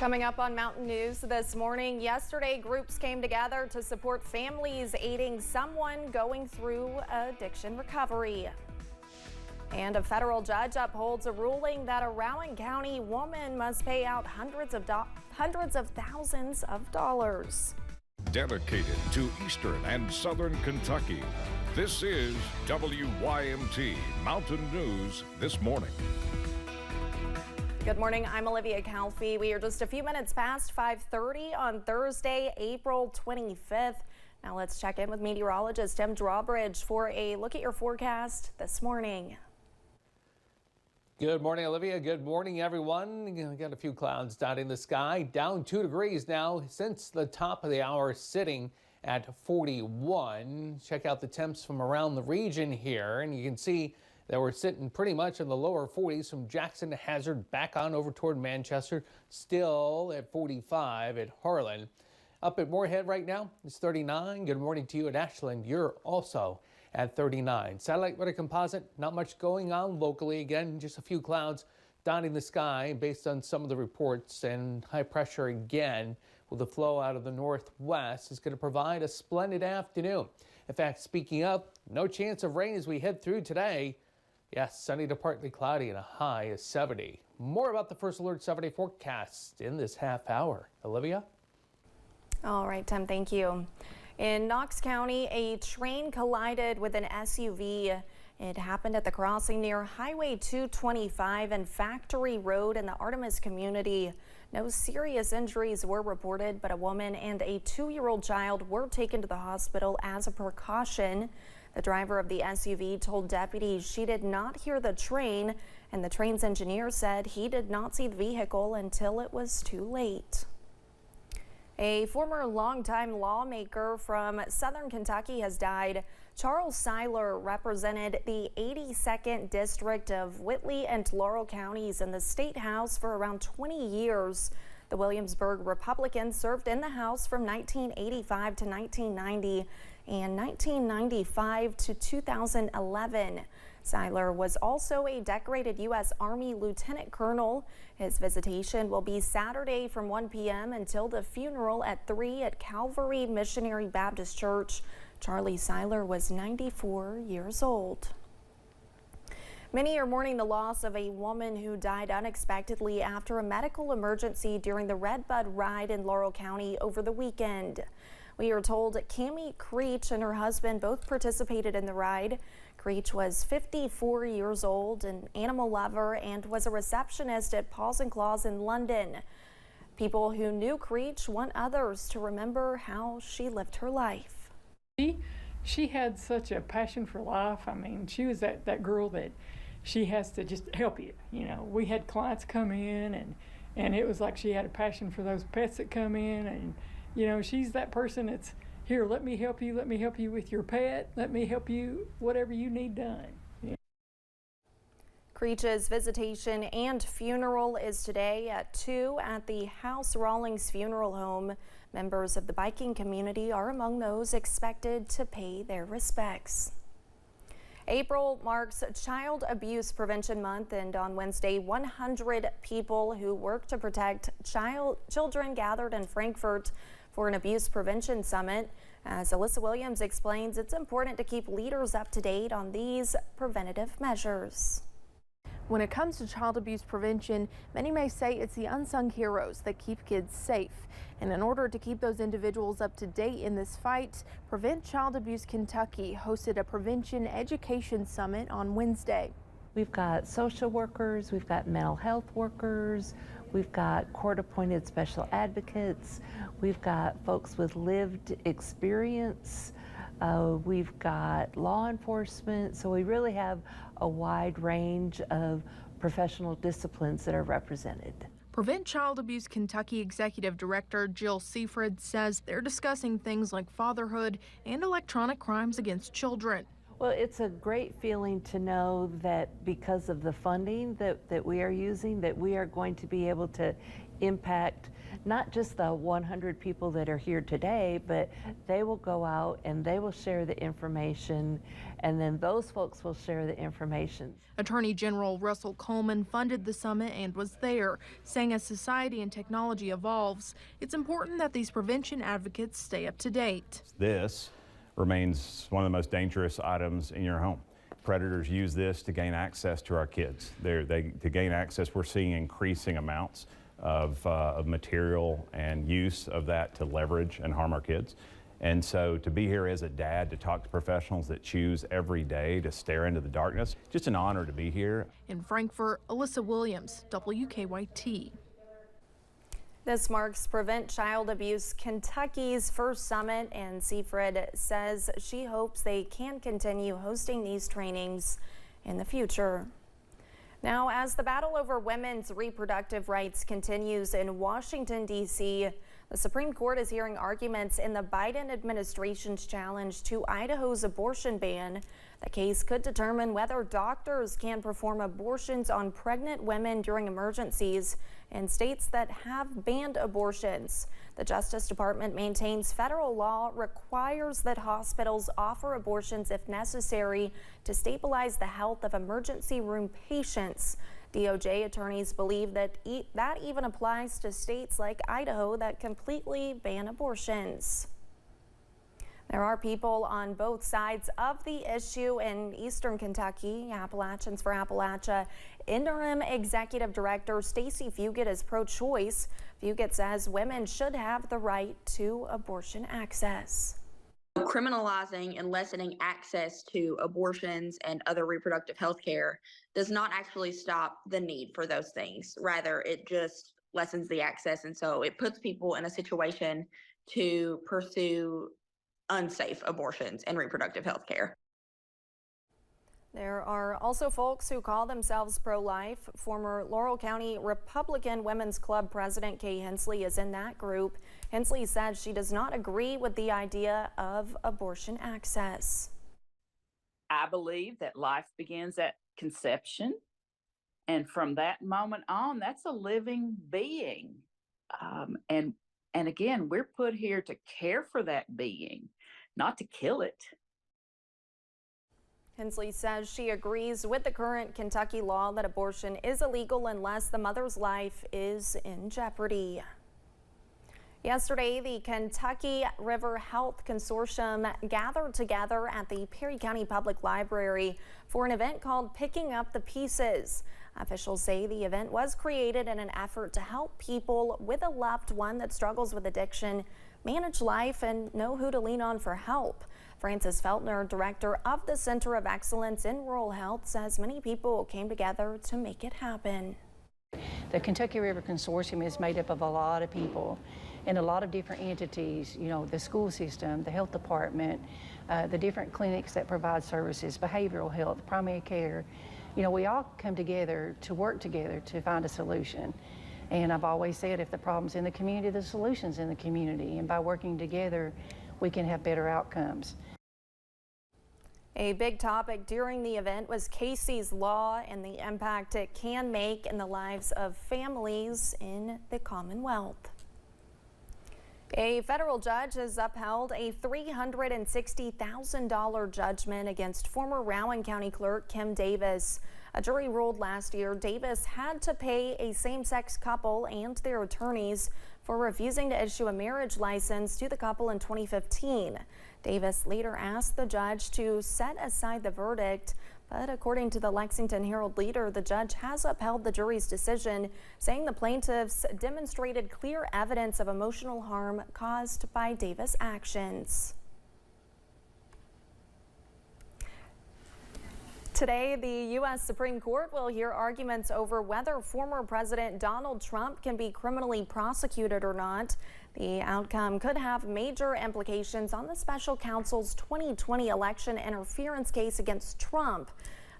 Coming up on Mountain News this morning, yesterday groups came together to support families aiding someone going through addiction recovery. And a federal judge upholds a ruling that a Rowan County woman must pay out hundreds of thousands of dollars. Dedicated to Eastern and Southern Kentucky, this is WYMT Mountain News this morning. Good morning, I'm Olivia Calfee. We are just a few minutes past 5:30 on Thursday, April 25th. Now let's check in with meteorologist Tim Drawbridge for a look at your forecast this morning. Good morning, Olivia. Good morning, everyone. We got a few clouds dotting the sky, down 2 degrees now since the top of the hour, sitting at 41. Check out the temps from around the region here, and you can see that we're sitting pretty much in the lower 40s from Jackson to Hazard back on over toward Manchester, still at 45 at Harlan. Up at Moorhead right now, it's 39. Good morning to you at Ashland. You're also at 39. Satellite weather composite, not much going on locally. Again, just a few clouds dotting the sky based on some of the reports, and high pressure again with the flow out of the northwest is going to provide a splendid afternoon. In fact, speaking of, no chance of rain as we head through today. Yes, sunny to partly cloudy and a high of 70. More about the First Alert 7-day forecast in this half hour. Olivia? All right, Tim, thank you. In Knox County, a train collided with an SUV. It happened at the crossing near Highway 225 and Factory Road in the Artemis community. No serious injuries were reported, but a woman and a 2-year-old child were taken to the hospital as a precaution. The driver of the SUV told deputies she did not hear the train, and the train's engineer said he did not see the vehicle until it was too late. A former longtime lawmaker from Southern Kentucky has died. Charles Seiler represented the 82nd District of Whitley and Laurel counties in the State House for around 20 years. The Williamsburg Republican served in the House from 1985 to 1990 and 1995 to 2011. Seiler was also a decorated U.S. Army Lieutenant Colonel. His visitation will be Saturday from 1 p.m. until the funeral at 3 at Calvary Missionary Baptist Church. Charlie Seiler was 94 years old. Many are mourning the loss of a woman who died unexpectedly after a medical emergency during the Redbud ride in Laurel County over the weekend. We are told Cammie Creech and her husband both participated in the ride. Creech was 54 years old, an animal lover, and was a receptionist at Paws and Claws in London. People who knew Creech want others to remember how she lived her life. She had such a passion for life. I mean, she was that girl that she has to just help you. You know, we had clients come in and it was like she had a passion for those pets that come in, and you know, she's that person that's here, let me help you with your pet, let me help you whatever you need done. Yeah. Creech's visitation and funeral is today at 2 at the House Rawlings Funeral Home. Members of the biking community are among those expected to pay their respects. April marks Child Abuse Prevention Month, and on Wednesday, 100 people who work to protect children gathered in Frankfort for an abuse prevention summit. As Alyssa Williams explains, it's important to keep leaders up to date on these preventative measures. When it comes to child abuse prevention, many may say it's the unsung heroes that keep kids safe. And in order to keep those individuals up to date in this fight, Prevent Child Abuse Kentucky hosted a prevention education summit on Wednesday. We've got social workers, we've got mental health workers, we've got court-appointed special advocates, we've got folks with lived experience, we've got law enforcement, so we really have a wide range of professional disciplines that are represented. Prevent Child Abuse Kentucky Executive Director Jill Seaford says they're discussing things like fatherhood and electronic crimes against children. Well, it's a great feeling to know that because of the funding that we are using, that we are going to be able to impact not just the 100 people that are here today, but they will go out and they will share the information, and then those folks will share the information. Attorney General Russell Coleman funded the summit and was there, saying as society and technology evolves, it's important that these prevention advocates stay up to date. This remains one of the most dangerous items in your home. Predators use this to gain access to our kids. To gain access, we're seeing increasing amounts of material and use of that to leverage and harm our kids. And so to be here as a dad, to talk to professionals that choose every day to stare into the darkness, just an honor to be here. In Frankfort, Alyssa Williams, WKYT. This marks Prevent Child Abuse Kentucky's first summit, and Seafred says she hopes they can continue hosting these trainings in the future. Now, as the battle over women's reproductive rights continues in Washington, D.C., the Supreme Court is hearing arguments in the Biden administration's challenge to Idaho's abortion ban. The case could determine whether doctors can perform abortions on pregnant women during emergencies in states that have banned abortions. The Justice Department maintains federal law requires that hospitals offer abortions if necessary to stabilize the health of emergency room patients. DOJ attorneys believe that that even applies to states like Idaho that completely ban abortions. There are people on both sides of the issue in eastern Kentucky. Appalachians for Appalachia Interim Executive Director Stacey Fugit is pro-choice. Fugit says women should have the right to abortion access. Criminalizing and lessening access to abortions and other reproductive health care does not actually stop the need for those things. Rather, it just lessens the access. And so it puts people in a situation to pursue unsafe abortions and reproductive health care. There are also folks who call themselves pro-life. Former Laurel County Republican Women's Club President Kay Hensley is in that group. Hensley says she does not agree with the idea of abortion access. I believe that life begins at conception, and from that moment on, that's a living being. And again, we're put here to care for that being, not to kill it. Hensley says she agrees with the current Kentucky law that abortion is illegal unless the mother's life is in jeopardy. Yesterday, the Kentucky River Health Consortium gathered together at the Perry County Public Library for an event called Picking Up the Pieces. Officials say the event was created in an effort to help people with a loved one that struggles with addiction manage life and know who to lean on for help. Frances Feltner, director of the Center of Excellence in Rural Health, says many people came together to make it happen. The Kentucky River Consortium is made up of a lot of people and a lot of different entities, you know, the school system, the health department, the different clinics that provide services, behavioral health, primary care. You know, we all come together to work together to find a solution. And I've always said if the problem's in the community, the solution's in the community. And by working together, we can have better outcomes. A big topic during the event was Casey's Law and the impact it can make in the lives of families in the Commonwealth. A federal judge has upheld a $360,000 judgment against former Rowan County Clerk Kim Davis. A jury ruled last year Davis had to pay a same-sex couple and their attorneys for refusing to issue a marriage license to the couple in 2015. Davis later asked the judge to set aside the verdict, but according to the Lexington Herald Leader, the judge has upheld the jury's decision, saying the plaintiffs demonstrated clear evidence of emotional harm caused by Davis' actions. Today, the U.S. Supreme Court will hear arguments over whether former President Donald Trump can be criminally prosecuted or not. The outcome could have major implications on the special counsel's 2020 election interference case against Trump,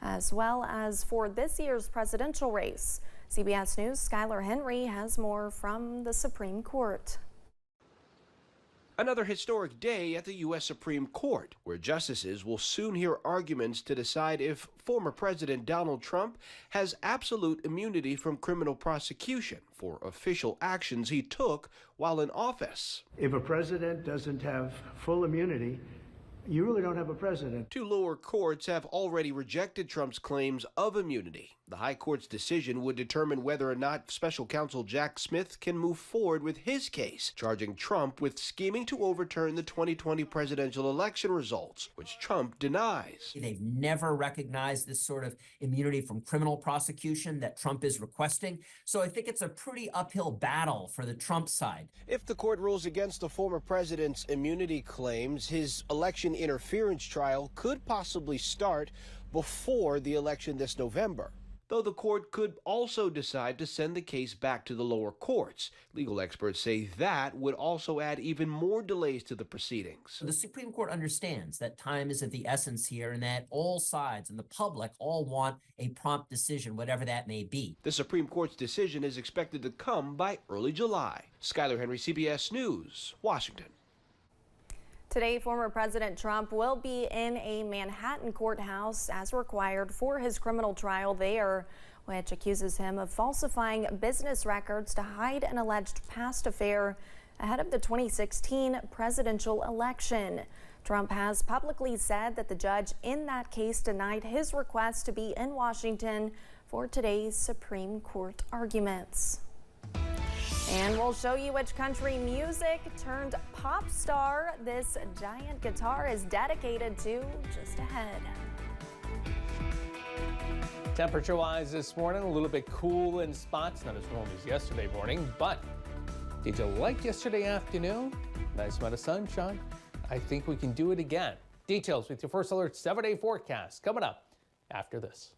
as well as for this year's presidential race. CBS News' Skylar Henry has more from the Supreme Court. Another historic day at the U.S. Supreme Court, where justices will soon hear arguments to decide if former President Donald Trump has absolute immunity from criminal prosecution for official actions he took while in office. If a president doesn't have full immunity, you really don't have a president. Two lower courts have already rejected Trump's claims of immunity. The High Court's decision would determine whether or not special counsel Jack Smith can move forward with his case, charging Trump with scheming to overturn the 2020 presidential election results, which Trump denies. They've never recognized this sort of immunity from criminal prosecution that Trump is requesting. So I think it's a pretty uphill battle for the Trump side. If the court rules against the former president's immunity claims, his election interference trial could possibly start before the election this November. Though the court could also decide to send the case back to the lower courts. Legal experts say that would also add even more delays to the proceedings. The Supreme Court understands that time is of the essence here and that all sides and the public all want a prompt decision, whatever that may be. The Supreme Court's decision is expected to come by early July. Skyler Henry, CBS News, Washington. Today, former President Trump will be in a Manhattan courthouse as required for his criminal trial there, which accuses him of falsifying business records to hide an alleged past affair ahead of the 2016 presidential election. Trump has publicly said that the judge in that case denied his request to be in Washington for today's Supreme Court arguments. And we'll show you which country music turned pop star this giant guitar is dedicated to just ahead. Temperature-wise this morning, a little bit cool in spots, not as warm as yesterday morning, but did you like yesterday afternoon? Nice amount of sunshine. I think we can do it again. Details with your First Alert 7-day forecast coming up after this.